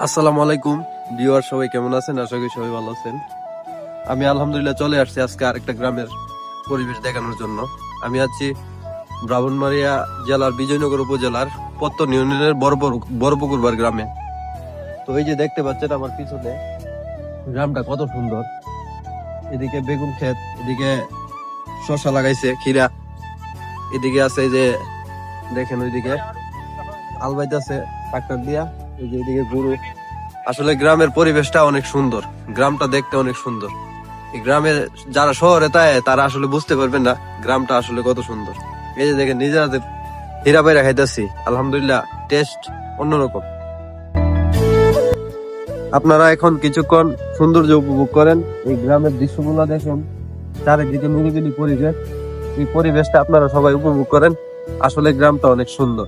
আসসালামু আলাইকুম ভিউয়ার, সবাই কেমন আছেন? আশা করি সবাই ভালো আছেন। আমি আলহামদুলিল্লাহ চলে আসছি আজকে আরেকটা গ্রামের পরিবেশ দেখানোর জন্য। আমি আছি ব্রাহ্মণবাড়িয়া জেলার বিজয়নগর উপজেলার পত্তন ইউনিয়নের বড়পুকুরবার গ্রামে। তো এই যে দেখতে পাচ্ছেন আমার পিছনে, গ্রামটা কত সুন্দর। এদিকে বেগুন ক্ষেত, এদিকে শসা লাগাইছে, খিরা, এদিকে আছে এই যে দেখেন ওইদিকে আলবাইতে আছে ট্রাক্টর দিয়া, এই যে এদিকে গরু। আসলে গ্রামের পরিবেশটা অনেক সুন্দর, গ্রামটা দেখতে অনেক সুন্দর। এই গ্রামে যারা শহরে তারা আসলে বুঝতে পারবেন না গ্রামটা আসলে কত সুন্দর। এই যে দেখেন নিজের হাতে হীরা বাইরা খাইতেছি, আলহামদুলিল্লাহ টেস্ট অন্যরকম। আপনারা এখন কিছুক্ষণ সৌন্দর্য উপভোগ করেন, এই গ্রামের দৃশ্যগুলো দেখুন, চারিদিকে নিরিবিলি পরিবেশ। এই পরিবেশটা আপনারা সবাই উপভোগ করেন। আসলে গ্রামটা অনেক সুন্দর।